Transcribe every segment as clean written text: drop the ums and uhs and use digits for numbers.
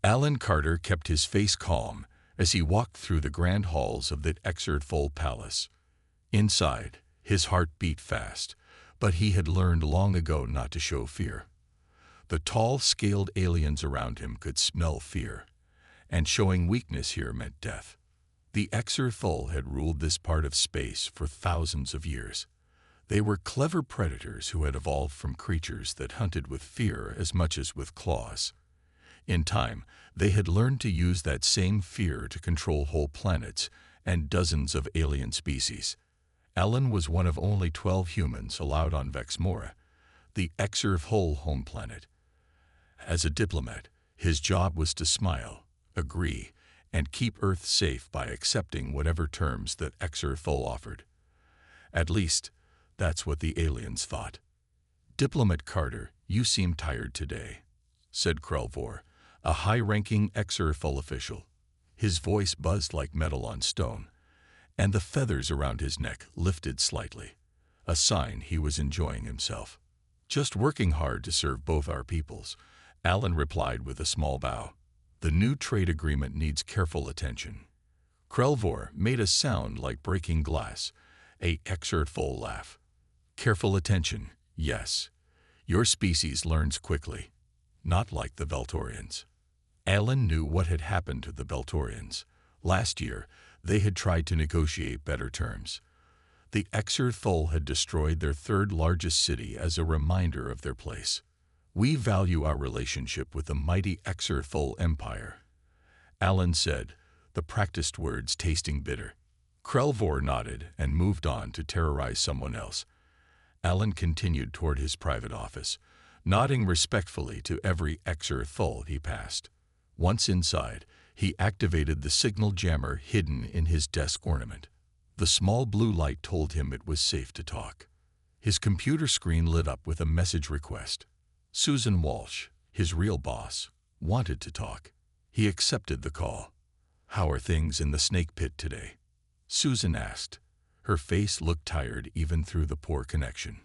Alan Carter kept his face calm as he walked through the grand halls of the HFY Palace. Inside, his heart beat fast, but he had learned long ago not to show fear. The tall, scaled aliens around him could smell fear, and showing weakness here meant death. The HFY had ruled this part of space for thousands of years. They were clever predators who had evolved from creatures that hunted with fear as much as with claws. In time, they had learned to use that same fear to control whole planets and dozens of alien species. Alan was one of only 12 humans allowed on Vexmora, the HFY home planet. As a diplomat, his job was to smile, agree, and keep Earth safe by accepting whatever terms that HFY offered. At least, that's what the aliens thought. "Diplomat Carter, you seem tired today," said Krelvor, a high-ranking HFY official. His voice buzzed like metal on stone, and the feathers around his neck lifted slightly, a sign he was enjoying himself. "Just working hard to serve both our peoples," Alan replied with a small bow. "The new trade agreement needs careful attention." Krelvor made a sound like breaking glass, a HFY laugh. "Careful attention, yes. Your species learns quickly, not like the Veltorians." Alan knew what had happened to the Veltorians. Last year, they had tried to negotiate better terms. The HFY had destroyed their third largest city as a reminder of their place. "We value our relationship with the mighty HFY Empire," Alan said, the practiced words tasting bitter. Krelvor nodded and moved on to terrorize someone else. Alan continued toward his private office, nodding respectfully to every HFY he passed. Once inside, he activated the signal jammer hidden in his desk ornament. The small blue light told him it was safe to talk. His computer screen lit up with a message request. Susan Walsh, his real boss, wanted to talk. He accepted the call. "How are things in the snake pit today?" Susan asked. Her face looked tired even through the poor connection.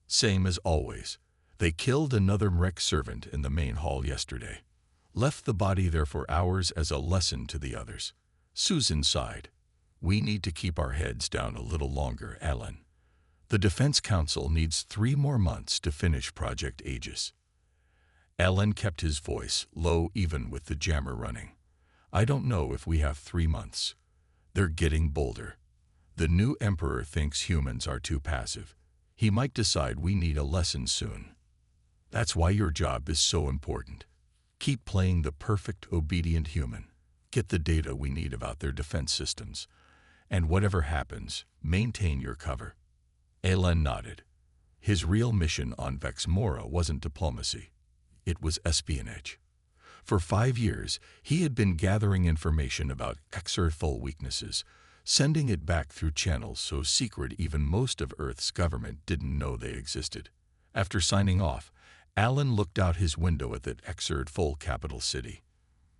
"Same as always. They killed another Mrek servant in the main hall yesterday. Left the body there for hours as a lesson to the others." Susan sighed. "We need to keep our heads down a little longer, Alan. The Defense Council needs 3 more months to finish Project Aegis." Alan kept his voice low even with the jammer running. "I don't know if we have 3 months. They're getting bolder. The new Emperor thinks humans are too passive. He might decide we need a lesson soon. That's why your job is so important. Keep playing the perfect, obedient human. Get the data we need about their defense systems. And whatever happens, maintain your cover." Alan nodded. His real mission on Vexmora wasn't diplomacy. It was espionage. For 5 years, he had been gathering information about HFY weaknesses, sending it back through channels so secret even most of Earth's government didn't know they existed. After signing off, Alan looked out his window at the HFY capital city.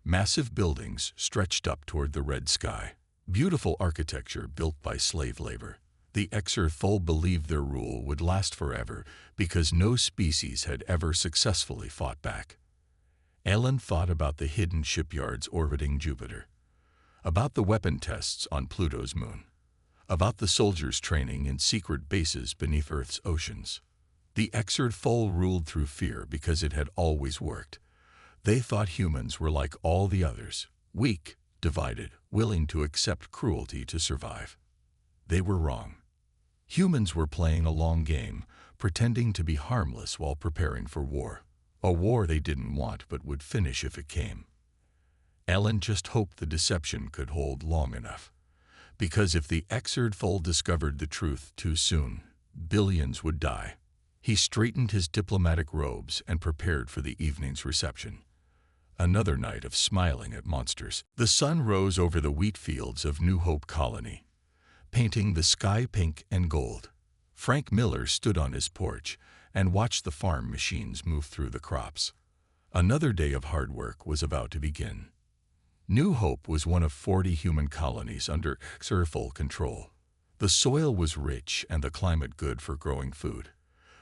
Massive buildings stretched up toward the red sky. Beautiful architecture built by slave labor. The HFY believed their rule would last forever because no species had ever successfully fought back. Alan thought about the hidden shipyards orbiting Jupiter, about the weapon tests on Pluto's moon, about the soldiers training in secret bases beneath Earth's oceans. The HFY ruled through fear because it had always worked. They thought humans were like all the others, weak, divided, willing to accept cruelty to survive. They were wrong. Humans were playing a long game, pretending to be harmless while preparing for war. A war they didn't want but would finish if it came. Alan just hoped the deception could hold long enough. Because if the HFY discovered the truth too soon, billions would die. He straightened his diplomatic robes and prepared for the evening's reception. Another night of smiling at monsters. The sun rose over the wheat fields of New Hope Colony, painting the sky pink and gold. Frank Miller stood on his porch and watched the farm machines move through the crops. Another day of hard work was about to begin. New Hope was one of 40 human colonies under HFY control. The soil was rich and the climate good for growing food,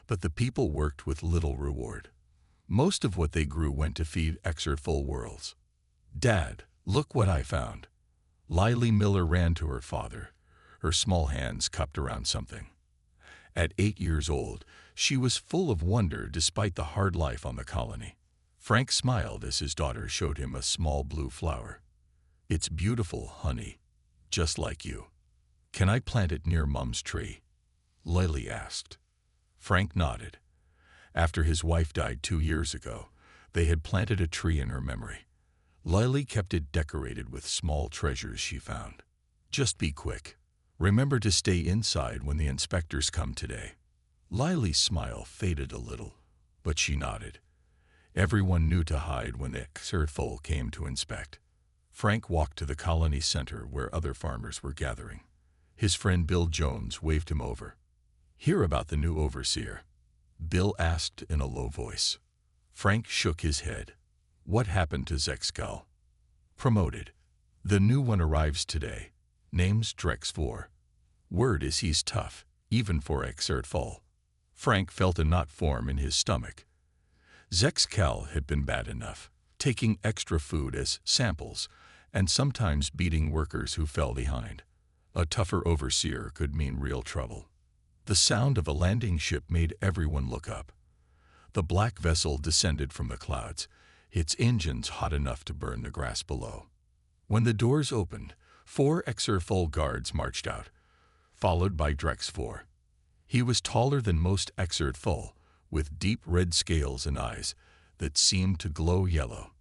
but the people worked with little reward. Most of what they grew went to feed HFY worlds. "Dad, look what I found." Lily Miller ran to her father, her small hands cupped around something. At 8 years old, she was full of wonder despite the hard life on the colony. Frank smiled as his daughter showed him a small blue flower. "It's beautiful, honey, just like you. Can I plant it near Mom's tree?" Lily asked. Frank nodded. After his wife died 2 years ago, they had planted a tree in her memory. Lily kept it decorated with small treasures she found. "Just be quick. Remember to stay inside when the inspectors come today." Lily's smile faded a little, but she nodded. Everyone knew to hide when the HFY came to inspect. Frank walked to the colony center where other farmers were gathering. His friend Bill Jones waved him over. "Hear about the new overseer?" Bill asked in a low voice. Frank shook his head. "What happened to Zexcal?" "Promoted. The new one arrives today. Name's Drex4. Word is he's tough, even for HFY." Frank felt a knot form in his stomach. Zexcal had been bad enough, taking extra food as samples and sometimes beating workers who fell behind. A tougher overseer could mean real trouble. The sound of a landing ship made everyone look up. The black vessel descended from the clouds, its engines hot enough to burn the grass below. When the doors opened, 4 HFY guards marched out, followed by Drex4. He was taller than most HFY, with deep red scales and eyes that seemed to glow yellow.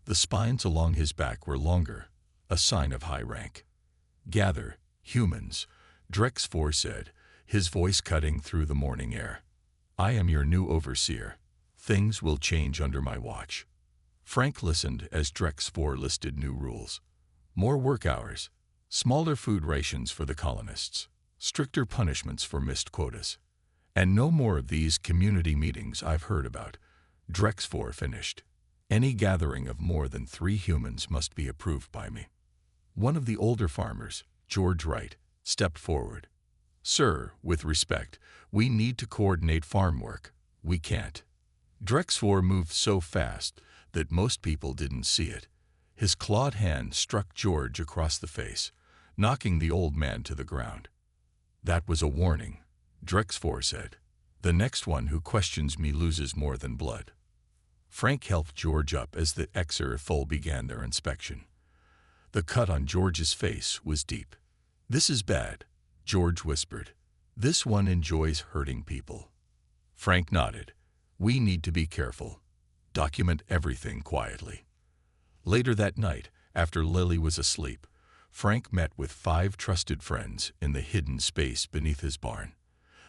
The spines along his back were longer, a sign of high rank. "Gather, humans," Drex4 said, his voice cutting through the morning air. "I am your new overseer. Things will change under my watch." Frank listened as Drex4 listed new rules. More work hours, smaller food rations for the colonists, stricter punishments for missed quotas. "And no more of these community meetings I've heard about," Drex4 finished. "Any gathering of more than 3 humans must be approved by me." One of the older farmers, George Wright, stepped forward. "Sir, with respect, we need to coordinate farm work. We can't." Drex4 moved so fast that most people didn't see it. His clawed hand struck George across the face, knocking the old man to the ground. "That was a warning," Drex4 said. "The next one who questions me loses more than blood." Frank helped George up as the HFY began their inspection. The cut on George's face was deep. "This is bad," George whispered. "This one enjoys hurting people." Frank nodded. "We need to be careful. Document everything quietly." Later that night, after Lily was asleep, Frank met with 5 trusted friends in the hidden space beneath his barn.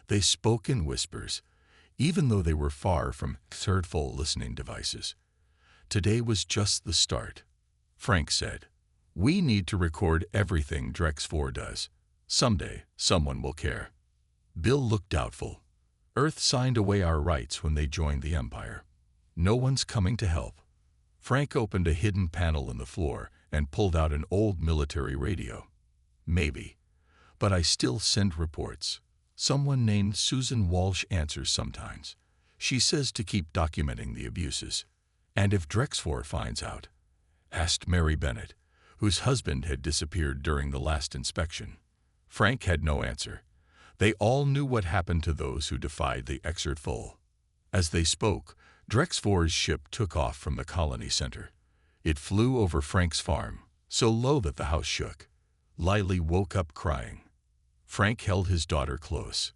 They spoke in whispers, even though they were far from HFY listening devices. Today was just the start. Frank said, "We need to record everything Drex4 does. Someday, someone will care." Bill looked doubtful. "Earth signed away our rights when they joined the Empire. No one's coming to help." Frank opened a hidden panel in the floor and pulled out an old military radio. "Maybe. But I still send reports. Someone named Susan Walsh answers sometimes. She says to keep documenting the abuses. And if Drex4 finds out?" asked Mary Bennett, whose husband had disappeared during the last inspection. Frank had no answer. They all knew what happened to those who defied the HFY. As they spoke, Drex4's ship took off from the colony center. It flew over Frank's farm, so low that the house shook. Lily woke up crying. Frank held his daughter close.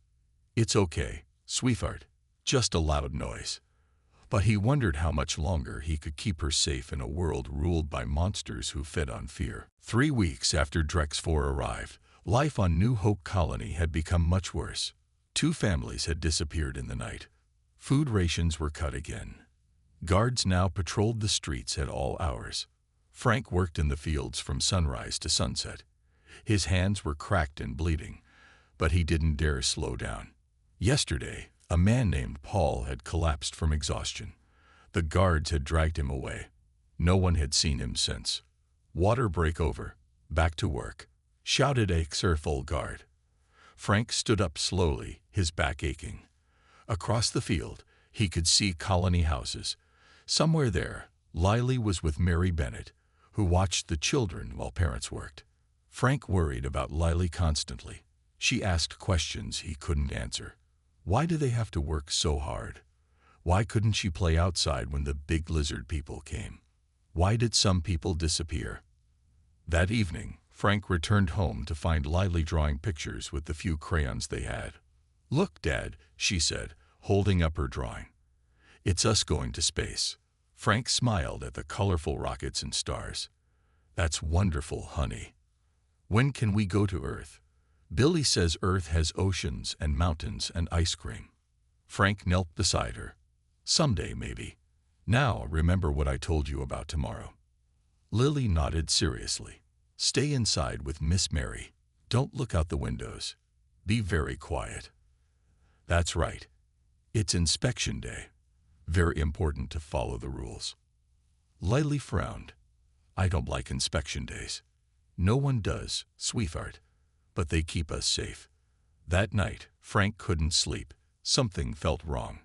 "It's okay, sweetheart, just a loud noise." But he wondered how much longer he could keep her safe in a world ruled by monsters who fed on fear. 3 weeks after Drex4 arrived, life on New Hope Colony had become much worse. 2 families had disappeared in the night. Food rations were cut again. Guards now patrolled the streets at all hours. Frank worked in the fields from sunrise to sunset. His hands were cracked and bleeding, but he didn't dare slow down. Yesterday, a man named Paul had collapsed from exhaustion. The guards had dragged him away. No one had seen him since. "Water break over. Back to work," shouted a HFY guard. Frank stood up slowly, his back aching. Across the field, he could see colony houses. Somewhere there, Lily was with Mary Bennett, who watched the children while parents worked. Frank worried about Lily constantly. She asked questions he couldn't answer. Why do they have to work so hard? Why couldn't she play outside when the big lizard people came? Why did some people disappear? That evening, Frank returned home to find Lily drawing pictures with the few crayons they had. "Look, Dad," she said, holding up her drawing. "It's us going to space." Frank smiled at the colorful rockets and stars. "That's wonderful, honey. When can we go to Earth?" "Billy says Earth has oceans and mountains and ice cream." Frank knelt beside her. "Someday, maybe. Now, remember what I told you about tomorrow." Lily nodded seriously. "Stay inside with Miss Mary. Don't look out the windows. Be very quiet." "That's right. It's inspection day. Very important to follow the rules." Lily frowned. "I don't like inspection days." "No one does, sweetheart. But they keep us safe." That night, Frank couldn't sleep. Something felt wrong.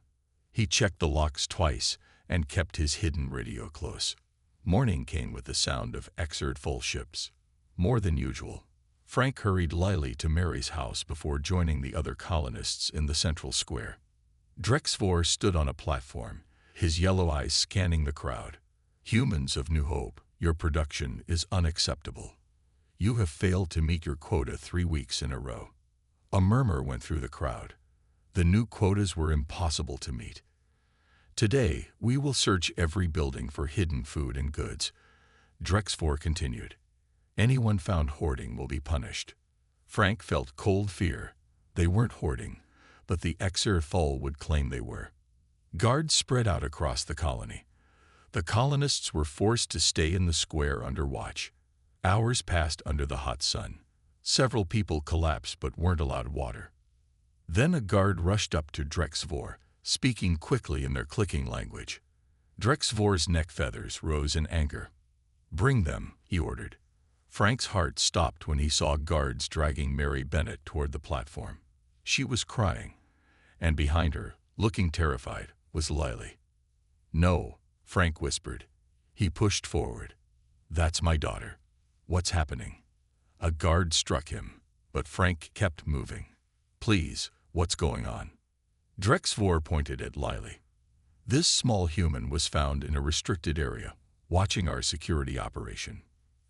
He checked the locks twice and kept his hidden radio close. Morning came with the sound of HFY ships. More than usual. Frank hurried Lily to Mary's house before joining the other colonists in the central square. Drexvor stood on a platform, his yellow eyes scanning the crowd. "Humans of New Hope, your production is unacceptable. You have failed to meet your quota 3 weeks in a row." A murmur went through the crowd. The new quotas were impossible to meet. "Today, we will search every building for hidden food and goods," Drexvor continued. "Anyone found hoarding will be punished." Frank felt cold fear. They weren't hoarding, but the HFY would claim they were. Guards spread out across the colony. The colonists were forced to stay in the square under watch. Hours passed under the hot sun. Several people collapsed but weren't allowed water. Then a guard rushed up to Drexvor, speaking quickly in their clicking language. Drexvor's neck feathers rose in anger. "Bring them," he ordered. Frank's heart stopped when he saw guards dragging Mary Bennett toward the platform. She was crying, and behind her, looking terrified, was Lily. "No," Frank whispered. He pushed forward. "That's my daughter. What's happening?" A guard struck him, but Frank kept moving. "Please, what's going on?" Drexvor pointed at Lily. "This small human was found in a restricted area, watching our security operation."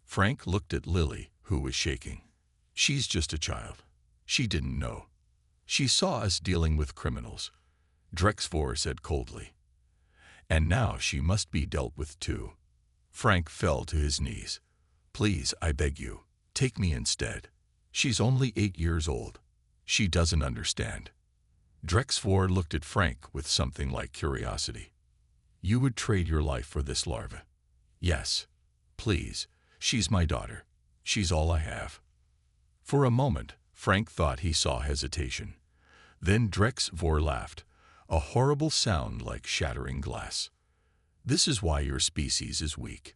Frank looked at Lily, who was shaking. "She's just a child. She didn't know. She saw us dealing with criminals," Drexvor said coldly. "And now she must be dealt with too." Frank fell to his knees. "Please, I beg you, take me instead. She's only 8 years old. She doesn't understand." Drexvor looked at Frank with something like curiosity. "You would trade your life for this larva?" "Yes. Please, she's my daughter. She's all I have." For a moment, Frank thought he saw hesitation. Then Drexvor laughed, a horrible sound like shattering glass. "This is why your species is weak.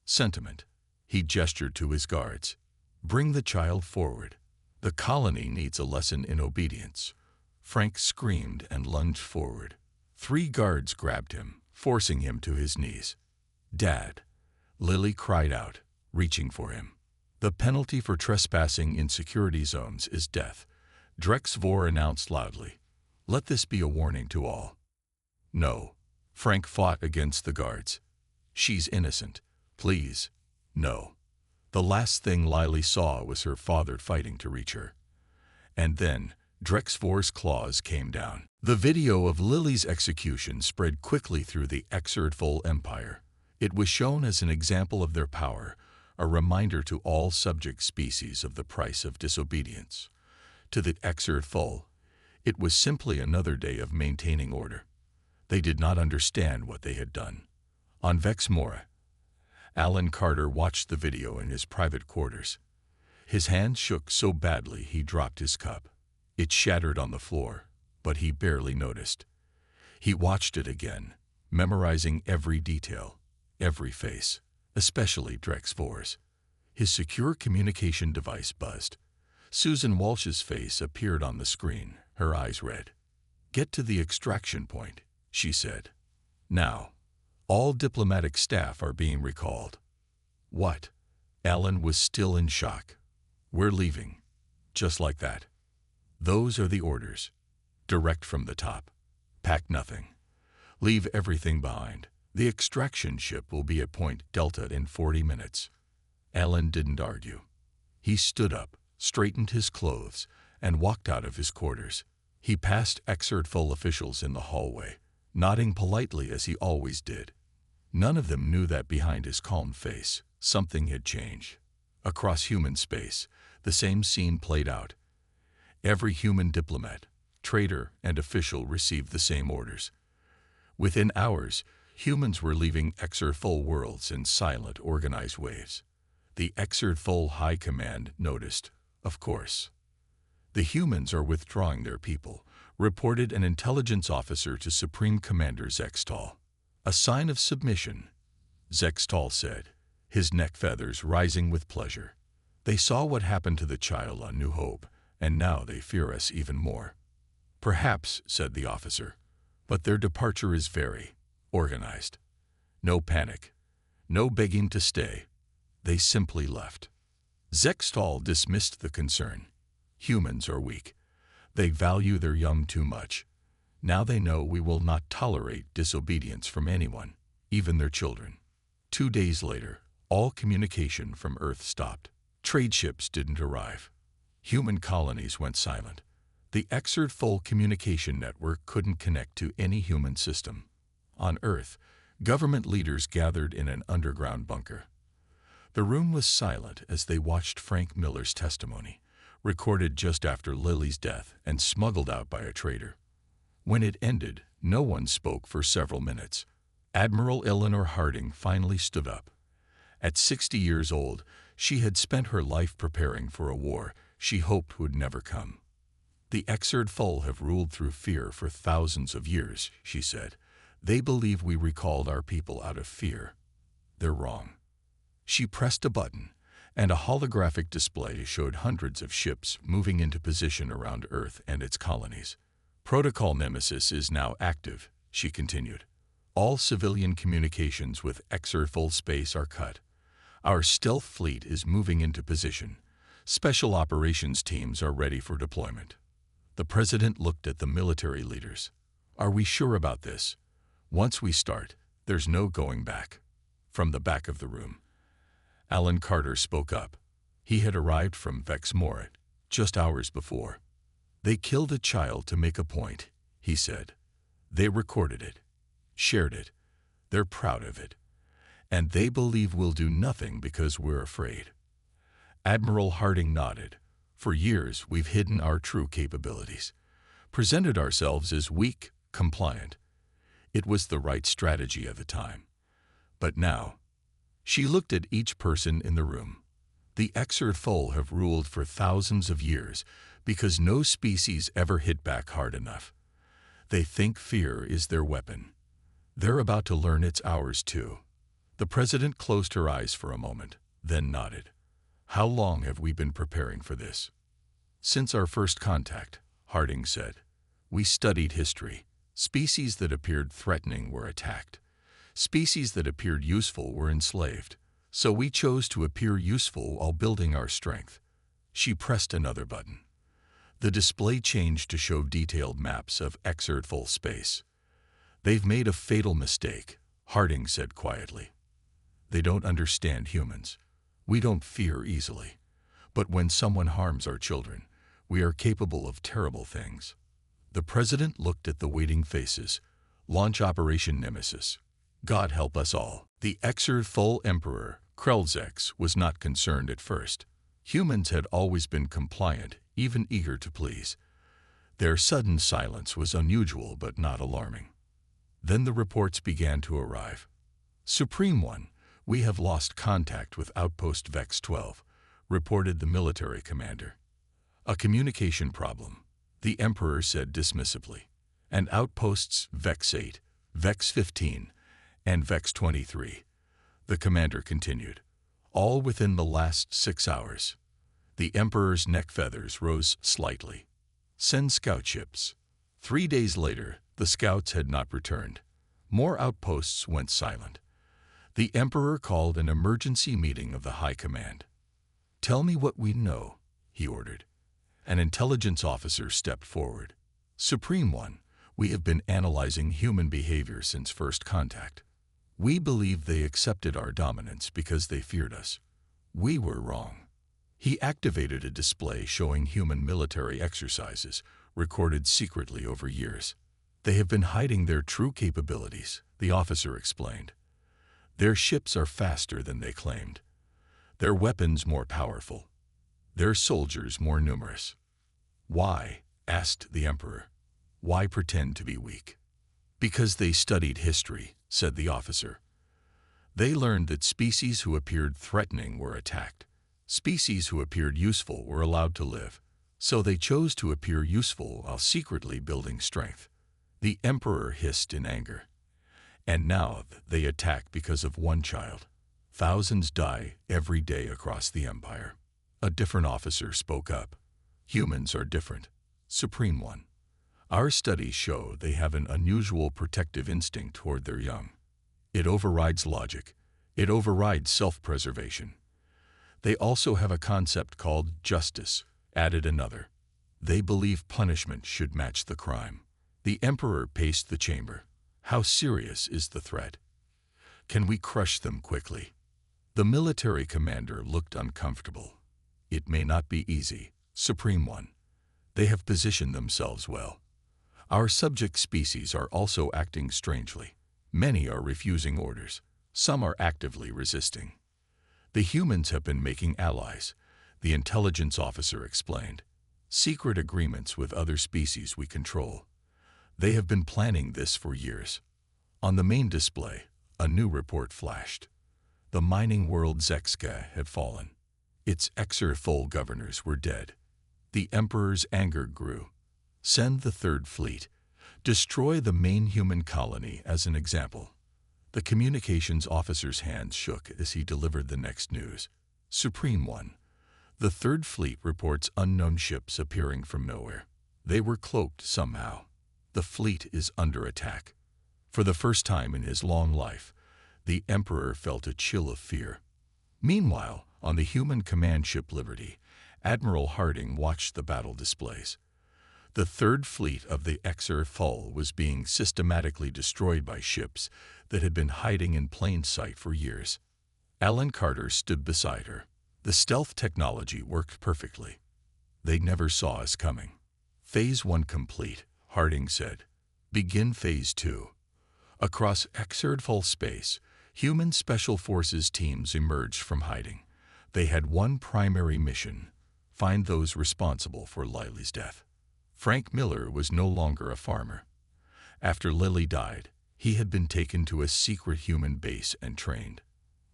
Sentiment." He gestured to his guards. "Bring the child forward. The colony needs a lesson in obedience." Frank screamed and lunged forward. 3 guards grabbed him, forcing him to his knees. "Dad," Lily cried out, reaching for him. "The penalty for trespassing in security zones is death," Drexvor announced loudly. "Let this be a warning to all." "No." Frank fought against the guards. "She's innocent. Please, no." The last thing Lily saw was her father fighting to reach her. And then Drexvor's claws came down. The video of Lily's execution spread quickly through the HFY empire. It was shown as an example of their power, a reminder to all subject species of the price of disobedience. To the HFY, it was simply another day of maintaining order. They did not understand what they had done. On Vexmora, Alan Carter watched the video in his private quarters. His hand shook so badly he dropped his cup. It shattered on the floor, but he barely noticed. He watched it again, memorizing every detail, every face, especially Drexvor's. His secure communication device buzzed. Susan Walsh's face appeared on the screen, her eyes red. "Get to the extraction point," she said. "Now, all diplomatic staff are being recalled." What? Alan was still in shock. We're leaving. Just like that. Those are the orders. Direct from the top. Pack nothing. Leave everything behind. The extraction ship will be at Point Delta in 40 minutes. Alan didn't argue. He stood up, straightened his clothes, and walked out of his quarters. He passed excerpt-full officials in the hallway, nodding politely as he always did. None of them knew that behind his calm face, something had changed. Across human space, the same scene played out. Every human diplomat, trader, and official received the same orders. Within hours, humans were leaving excerpt-full worlds in silent, organized waves. The excerpt-full High Command noticed, of course. The humans are withdrawing their people, reported an intelligence officer to Supreme Commander Zextal. A sign of submission, Zextal said, his neck feathers rising with pleasure. They saw what happened to the child on New Hope, and now they fear us even more. Perhaps, said the officer, but their departure is very organized. No panic, no begging to stay. They simply left. Zextal dismissed the concern. Humans are weak. They value their young too much. Now they know we will not tolerate disobedience from anyone, even their children. 2 days later, all communication from Earth stopped. Trade ships didn't arrive. Human colonies went silent. The excerpt-full communication network couldn't connect to any human system. On Earth, government leaders gathered in an underground bunker. The room was silent as they watched Frank Miller's testimony, recorded just after Lily's death and smuggled out by a trader. When it ended, no one spoke for several minutes. Admiral Eleanor Harding finally stood up. At 60 years old, she had spent her life preparing for a war she hoped would never come. The excerpt-full have ruled through fear for thousands of years, she said. They believe we recalled our people out of fear. They're wrong. She pressed a button, and a holographic display showed hundreds of ships moving into position around Earth and its colonies. Protocol Nemesis is now active, she continued. All civilian communications with excerpt-full space are cut. Our stealth fleet is moving into position. Special operations teams are ready for deployment. The president looked at the military leaders. Are we sure about this? Once we start, there's no going back. From the back of the room, Alan Carter spoke up. He had arrived from Vex Morit just hours before. They killed a child to make a point, he said. They recorded it, shared it. They're proud of it. And they believe we'll do nothing because we're afraid. Admiral Harding nodded. For years, we've hidden our true capabilities, presented ourselves as weak, compliant. It was the right strategy at the time. But now, she looked at each person in the room. The excerpt-full have ruled for thousands of years because no species ever hit back hard enough. They think fear is their weapon. They're about to learn it's ours too. The president closed her eyes for a moment, then nodded. How long have we been preparing for this? Since our first contact, Harding said. We studied history. Species that appeared threatening were attacked. Species that appeared useful were enslaved. So we chose to appear useful while building our strength. She pressed another button. The display changed to show detailed maps of excerpt-full space. They've made a fatal mistake, Harding said quietly. They don't understand humans. We don't fear easily. But when someone harms our children, we are capable of terrible things. The president looked at the waiting faces. Launch Operation Nemesis. God help us all. The excerpt-full Emperor, Krelzex, was not concerned at first. Humans had always been compliant, even eager to please. Their sudden silence was unusual but not alarming. Then the reports began to arrive. Supreme One, we have lost contact with Outpost Vex 12, reported the military commander. A communication problem, the Emperor said dismissively. And outposts Vex 8, Vex 15, and Vex 23. The commander continued. All within the last 6 hours. The Emperor's neck feathers rose slightly. Send scout ships. 3 days later, the scouts had not returned. More outposts went silent. The Emperor called an emergency meeting of the High Command. "Tell me what we know," he ordered. An intelligence officer stepped forward. "Supreme One, we have been analyzing human behavior since first contact. We believe they accepted our dominance because they feared us. We were wrong." He activated a display showing human military exercises, recorded secretly over years. "They have been hiding their true capabilities," the officer explained. "Their ships are faster than they claimed. Their weapons more powerful. Their soldiers more numerous." "Why?" asked the Emperor. "Why pretend to be weak?" "Because they studied history," said the officer. "They learned that species who appeared threatening were attacked. Species who appeared useful were allowed to live. So they chose to appear useful while secretly building strength." The Emperor hissed in anger. "And now they attack because of one child. Thousands die every day across the Empire." A different officer spoke up. "Humans are different, Supreme One. Our studies show they have an unusual protective instinct toward their young. It overrides logic. It overrides self-preservation. They also have a concept called justice," added another. "They believe punishment should match the crime." The Emperor paced the chamber. "How serious is the threat? Can we crush them quickly?" The military commander looked uncomfortable. "It may not be easy, Supreme One. They have positioned themselves well. Our subject species are also acting strangely. Many are refusing orders. Some are actively resisting. The humans have been making allies," the intelligence officer explained. "Secret agreements with other species we control. They have been planning this for years." On the main display, a new report flashed. The mining world Zexka had fallen. Its exer-full governors were dead. The Emperor's anger grew. "Send the Third Fleet. Destroy the main human colony as an example." The communications officer's hands shook as he delivered the next news. "Supreme One, the Third Fleet reports unknown ships appearing from nowhere. They were cloaked somehow. The fleet is under attack." For the first time in his long life, the Emperor felt a chill of fear. Meanwhile, on the human command ship Liberty, Admiral Harding watched the battle displays. The Third Fleet of the HFY was being systematically destroyed by ships that had been hiding in plain sight for years. Alan Carter stood beside her. The stealth technology worked perfectly. "They never saw us coming." "Phase 1 complete," Harding said. "Begin Phase 2. Across HFY space, human special forces teams emerged from hiding. They had one primary mission: find those responsible for Lily's death." Frank Miller was no longer a farmer. After Lily died, he had been taken to a secret human base and trained.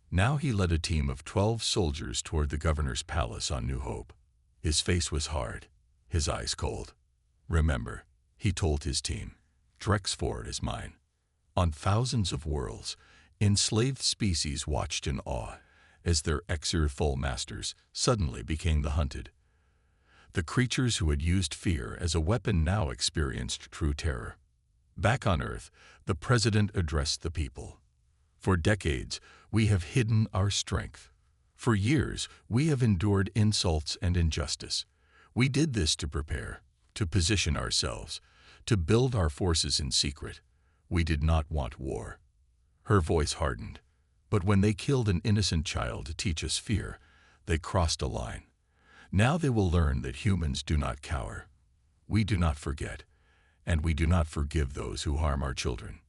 Now he led a team of 12 soldiers toward the governor's palace on New Hope. His face was hard, his eyes cold. "Remember," he told his team, "Drexford is mine." On thousands of worlds, enslaved species watched in awe as their HFY masters suddenly became the hunted. The creatures who had used fear as a weapon now experienced true terror. Back on Earth, the president addressed the people. "For decades, we have hidden our strength. For years, we have endured insults and injustice. We did this to prepare, to position ourselves, to build our forces in secret. We did not want war." Her voice hardened. "But when they killed an innocent child to teach us fear, they crossed a line. Now they will learn that humans do not cower. We do not forget, and we do not forgive those who harm our children."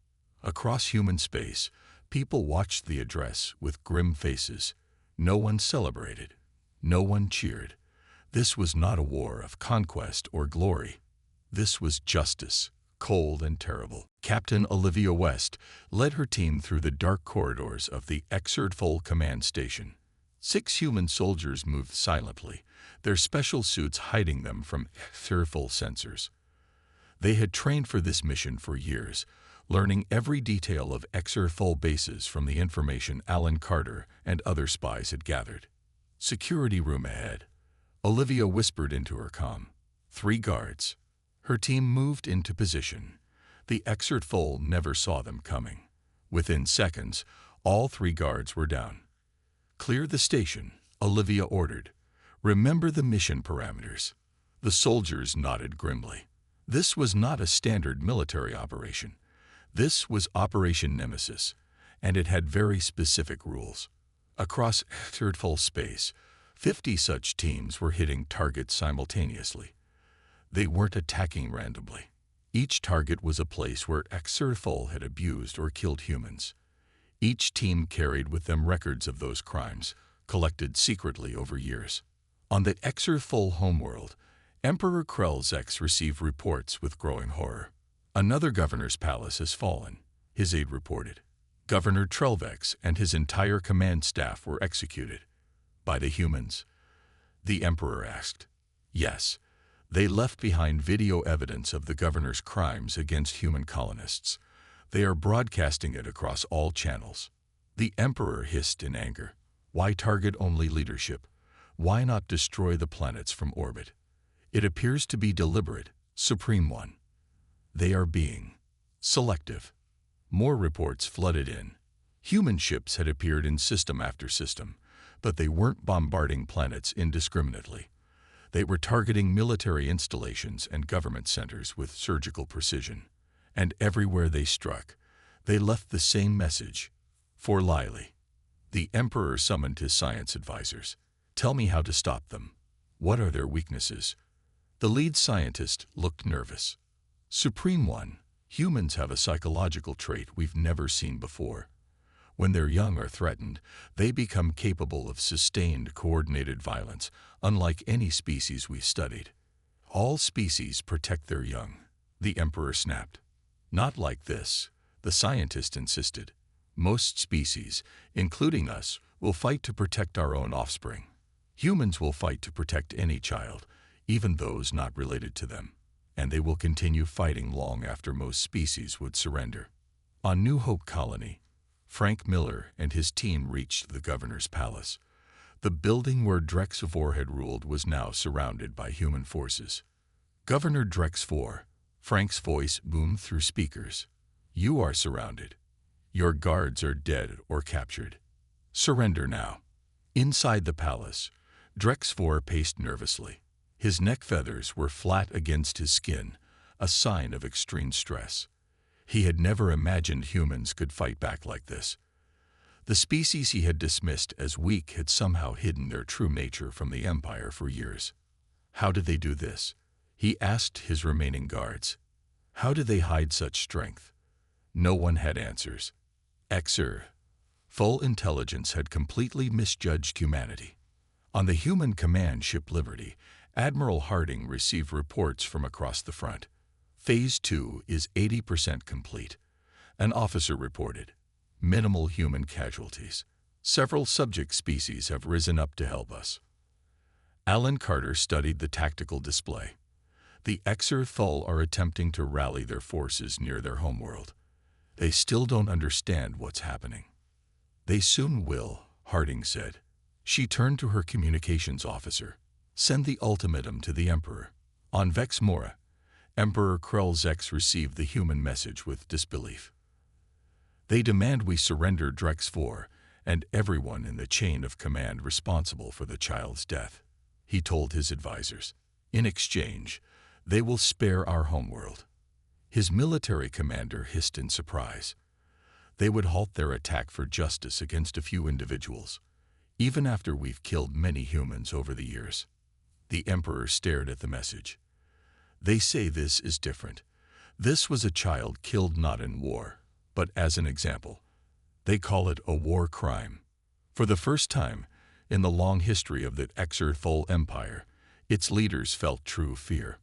Across human space, people watched the address with grim faces. No one celebrated. No one cheered. This was not a war of conquest or glory. This was justice, cold and terrible. Captain Olivia West led her team through the dark corridors of the HFY command station. 6 human soldiers moved silently, their special suits hiding them from HFY sensors. They had trained for this mission for years, learning every detail of HFY bases from the information Alan Carter and other spies had gathered. "Security room ahead," Olivia whispered into her comm. 3 guards. Her team moved into position. The HFY never saw them coming. Within seconds, All 3 guards were down. "Clear the station," Olivia ordered. "Remember the mission parameters." The soldiers nodded grimly. This was not a standard military operation. This was Operation Nemesis, and it had very specific rules. Across full space, 50 such teams were hitting targets simultaneously. They weren't attacking randomly. Each target was a place where HFY had abused or killed humans. Each team carried with them records of those crimes, collected secretly over years. On the HFY homeworld, Emperor Krell's received reports with growing horror. "Another governor's palace has fallen," his aide reported. "Governor Trelvex and his entire command staff were executed." "By the humans?" the emperor asked. "Yes. They left behind video evidence of the governor's crimes against human colonists. They are broadcasting it across all channels." The emperor hissed in anger. "Why target only leadership? Why not destroy the planets from orbit? It appears to be deliberate, Supreme One. They are being selective." More reports flooded in. Human ships had appeared in system after system, but they weren't bombarding planets indiscriminately. They were targeting military installations and government centers with surgical precision. And everywhere they struck, they left the same message: "For Lily." The emperor summoned his science advisors. "Tell me how to stop them. What are their weaknesses?" The lead scientist looked nervous. "Supreme One, humans have a psychological trait we've never seen before. When they're young or threatened, they become capable of sustained, coordinated violence, unlike any species we've studied. All species protect their young," the emperor snapped. "Not like this," the scientist insisted. "Most species, including us, will fight to protect our own offspring. Humans will fight to protect any child, even those not related to them. And they will continue fighting long after most species would surrender." On New Hope Colony, Frank Miller and his team reached the governor's palace. The building where Drex IV had ruled was now surrounded by human forces. "Governor Drex IV," Frank's voice boomed through speakers. "You are surrounded. Your guards are dead or captured. Surrender now." Inside the palace, Drex IV paced nervously. His neck feathers were flat against his skin, a sign of extreme stress. He had never imagined humans could fight back like this. The species he had dismissed as weak had somehow hidden their true nature from the Empire for years. How did they do this? He asked his remaining guards. How did they hide such strength? No one had answers. Full intelligence had completely misjudged humanity. On the human command ship Liberty, Admiral Harding received reports from across the front. Phase 2 is 80% complete. An officer reported. Minimal human casualties. Several subject species have risen up to help us. Alan Carter studied the tactical display. The HFY are attempting to rally their forces near their homeworld. They still don't understand what's happening. They soon will, Harding said. She turned to her communications officer. Send the ultimatum to the Emperor. On Vex Mora, Emperor Krell's received the human message with disbelief. They demand we surrender Drex IV and everyone in the chain of command responsible for the child's death, he told his advisors. In exchange, they will spare our homeworld. His military commander hissed in surprise. They would halt their attack for justice against a few individuals, even after we've killed many humans over the years. The Emperor stared at the message. They say this is different. This was a child killed not in war, but as an example. They call it a war crime. For the first time in the long history of the HFY Empire, its leaders felt true fear.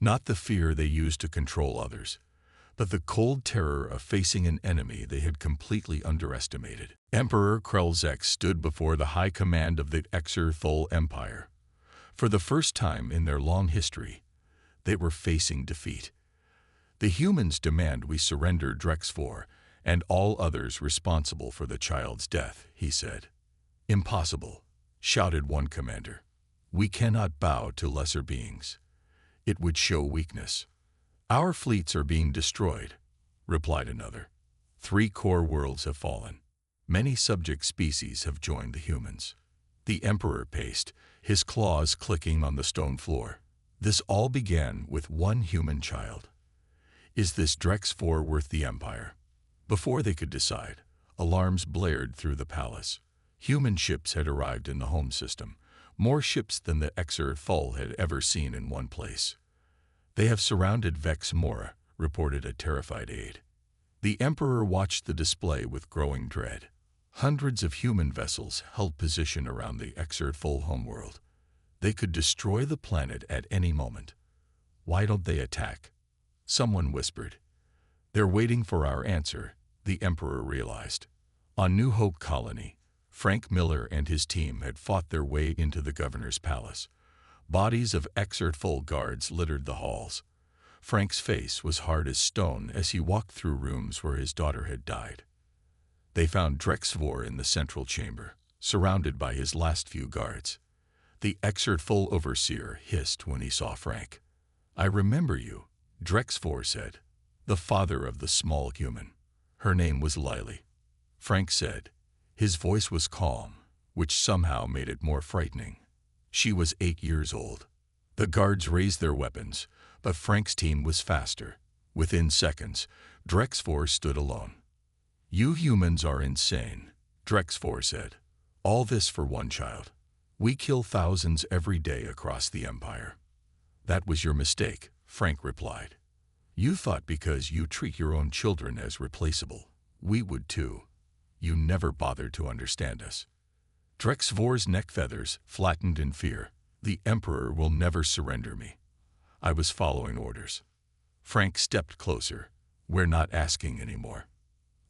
Not the fear they used to control others, but the cold terror of facing an enemy they had completely underestimated. Emperor Krell's stood before the high command of the HFY Empire. For the first time in their long history, they were facing defeat. The humans demand we surrender Drex IV and all others responsible for the child's death, he said. Impossible, shouted one commander. We cannot bow to lesser beings. It would show weakness. Our fleets are being destroyed, replied another. 3 core worlds have fallen. Many subject species have joined the humans. The Emperor paced, his claws clicking on the stone floor. This all began with one human child. Is this Drex 4 worth the Empire? Before they could decide, alarms blared through the palace. Human ships had arrived in the home system, more ships than the HFY had ever seen in one place. They have surrounded Vex Mora, reported a terrified aide. The Emperor watched the display with growing dread. Hundreds of human vessels held position around the HFY homeworld. They could destroy the planet at any moment. Why don't they attack? Someone whispered. They're waiting for our answer, the Emperor realized. On New Hope Colony, Frank Miller and his team had fought their way into the governor's palace. Bodies of HFY guards littered the halls. Frank's face was hard as stone as he walked through rooms where his daughter had died. They found Drex 4 in the central chamber, surrounded by his last few guards. The HFY overseer hissed when he saw Frank. I remember you, Drex 4 said, the father of the small human. Her name was Lily. Frank said. His voice was calm, which somehow made it more frightening. She was 8 years old. The guards raised their weapons, but Frank's team was faster. Within seconds, Drex 4 stood alone. You humans are insane, Drex 4 said. All this for one child. We kill thousands every day across the Empire. That was your mistake, Frank replied. You thought because you treat your own children as replaceable, we would too. You never bothered to understand us. Drex 4's neck feathers flattened in fear. The Emperor will never surrender me. I was following orders. Frank stepped closer. We're not asking anymore.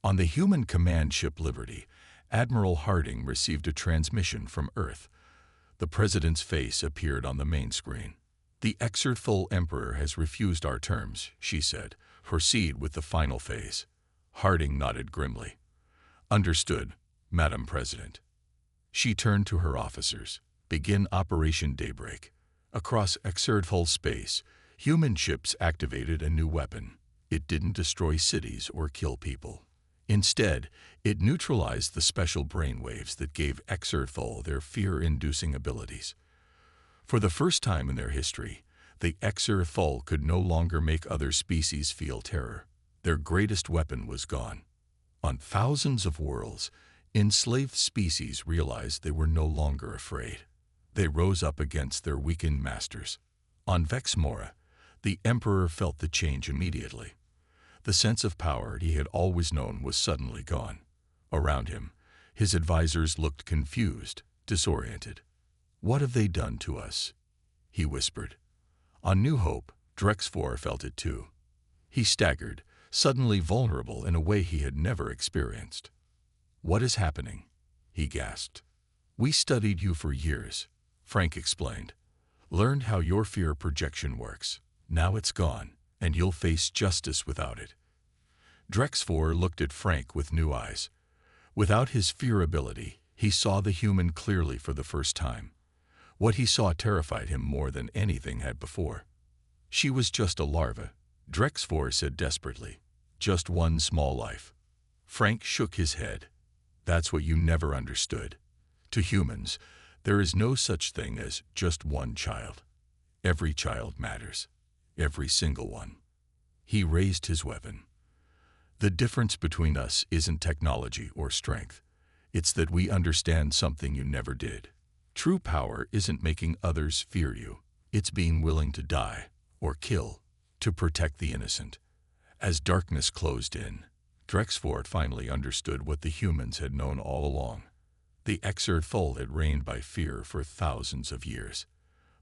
On the human command ship Liberty, Admiral Harding received a transmission from Earth. The President's face appeared on the main screen. The HFY Emperor has refused our terms, she said. Proceed with the final phase. Harding nodded grimly. Understood, Madam President. She turned to her officers. Begin Operation Daybreak. Across HFY space, human ships activated a new weapon. It didn't destroy cities or kill people. Instead, it neutralized the special brainwaves that gave HFY their fear-inducing abilities. For the first time in their history, the HFY could no longer make other species feel terror. Their greatest weapon was gone. On thousands of worlds, enslaved species realized they were no longer afraid. They rose up against their weakened masters. On Vex Mora, the Emperor felt the change immediately. The sense of power he had always known was suddenly gone. Around him, his advisors looked confused, disoriented. What have they done to us? He whispered. On New Hope, Drex 4 felt it too. He staggered, suddenly vulnerable in a way he had never experienced. What is happening? He gasped. We studied you for years, Frank explained. Learned how your fear projection works. Now it's gone, and you'll face justice without it. Drex 4 looked at Frank with new eyes. Without his fear ability, he saw the human clearly for the first time. What he saw terrified him more than anything had before. She was just a larva, Drex 4 said desperately. Just one small life. Frank shook his head. That's what you never understood. To humans, there is no such thing as just one child. Every child matters. Every single one. He raised his weapon. The difference between us isn't technology or strength. It's that we understand something you never did. True power isn't making others fear you. It's being willing to die, or kill, to protect the innocent. As darkness closed in, Drex 4 finally understood what the humans had known all along. The HFY had reigned by fear for thousands of years,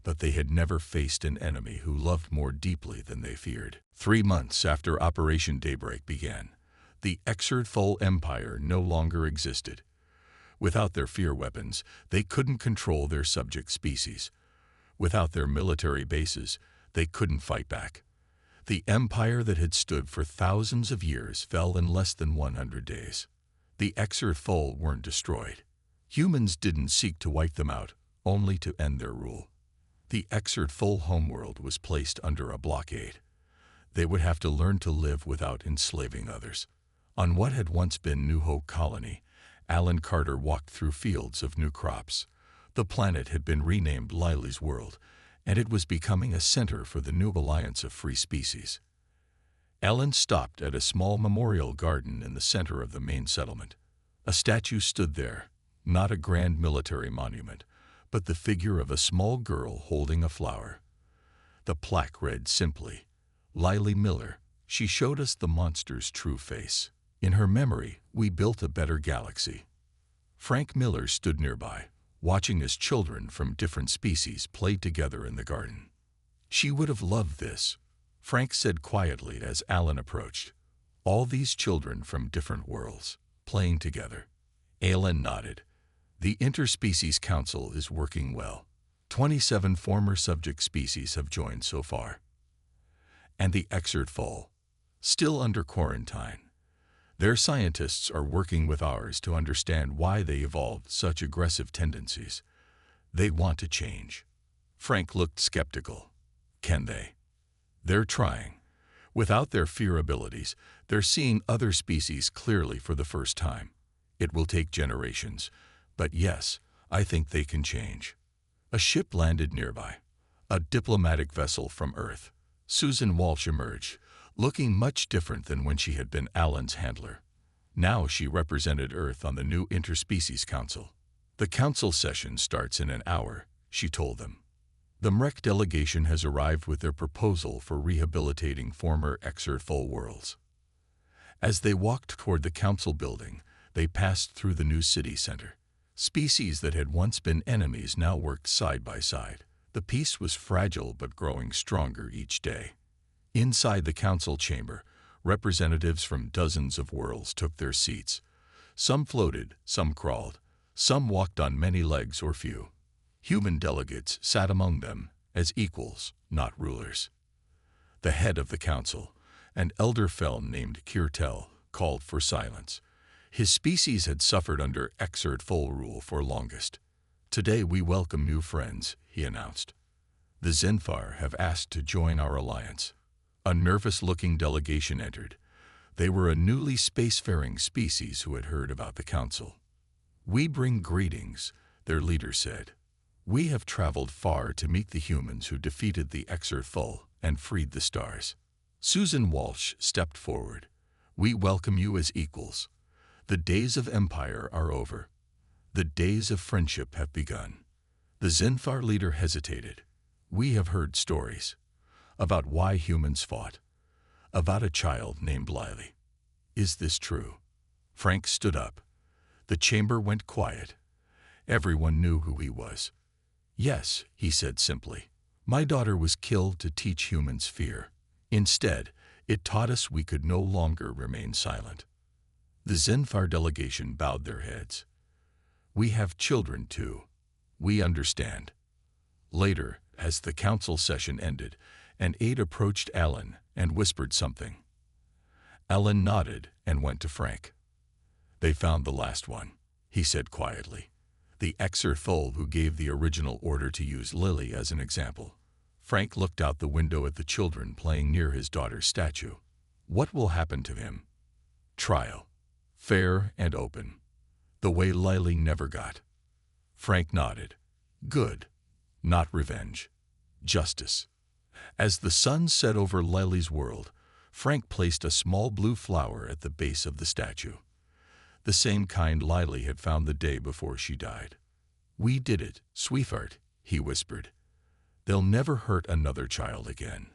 but they had never faced an enemy who loved more deeply than they feared. 3 months after Operation Daybreak began, the HFY Empire no longer existed. Without their fear weapons, they couldn't control their subject species. Without their military bases, they couldn't fight back. The empire that had stood for thousands of years fell in less than 100 days. The HFY weren't destroyed. Humans didn't seek to wipe them out, only to end their rule. The HFY homeworld was placed under a blockade. They would have to learn to live without enslaving others. On what had once been New Hope Colony, Alan Carter walked through fields of new crops. The planet had been renamed Lily's World, and it was becoming a center for the new alliance of free species. Alan stopped at a small memorial garden in the center of the main settlement. A statue stood there, not a grand military monument, but the figure of a small girl holding a flower. The plaque read simply, "Lily Miller, she showed us the monster's true face. In her memory, we built a better galaxy." Frank Miller stood nearby, watching as children from different species played together in the garden. "She would have loved this," Frank said quietly as Alan approached. "All these children from different worlds, playing together." Alan nodded. "The Interspecies Council is working well. 27 former subject species have joined so far. And the HFY, still under quarantine. Their scientists are working with ours to understand why they evolved such aggressive tendencies. They want to change." Frank looked skeptical. "Can they?" "They're trying. Without their fear abilities, they're seeing other species clearly for the first time. It will take generations, but yes, I think they can change." A ship landed nearby, a diplomatic vessel from Earth. Susan Walsh emerged, looking much different than when she had been Alan's handler. Now she represented Earth on the new Interspecies Council. "The council session starts in an hour," she told them. The MREC delegation has arrived with their proposal for rehabilitating former HFY worlds. As they walked toward the council building, they passed through the new city center. Species that had once been enemies now worked side by side. The peace was fragile but growing stronger each day. Inside the council chamber, representatives from dozens of worlds took their seats. Some floated, some crawled, some walked on many legs or few. Human delegates sat among them as equals, not rulers. The head of the council, an elder felon named Kirtel, called for silence. His species had suffered under HFY rule for longest. "Today we welcome new friends," he announced. "The Zenfar have asked to join our alliance." A nervous-looking delegation entered. They were a newly spacefaring species who had heard about the council. "We bring greetings," their leader said. "We have traveled far to meet the humans who defeated the HFY and freed the stars." Susan Walsh stepped forward. "We welcome you as equals. The days of empire are over. The days of friendship have begun." The Zenfar leader hesitated. "We have heard stories about why humans fought, about a child named Lily. Is this true?" Frank stood up. The chamber went quiet. Everyone knew who he was. "Yes," he said simply. "My daughter was killed to teach humans fear. Instead, it taught us we could no longer remain silent." The Zenfar delegation bowed their heads. "We have children too. We understand." Later, as the council session ended, an aide approached Alan and whispered something. Alan nodded and went to Frank. "They found the last one," he said quietly. "The HFY who gave the original order to use Lily as an example." Frank looked out the window at the children playing near his daughter's statue. "What will happen to him?" "Trial. Fair and open. The way Lily never got." Frank nodded. "Good. Not revenge. Justice." As the sun set over Lily's world, Frank placed a small blue flower at the base of the statue. The same kind Lily had found the day before she died. "We did it, sweetheart," he whispered. "They'll never hurt another child again."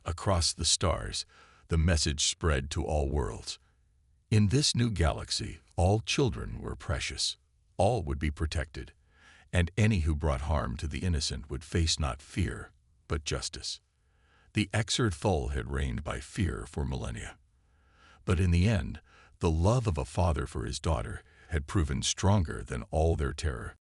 Across the stars, the message spread to all worlds. In this new galaxy, all children were precious. All would be protected, and any who brought harm to the innocent would face not fear, but justice. The HFY had reigned by fear for millennia. But in the end, the love of a father for his daughter had proven stronger than all their terror.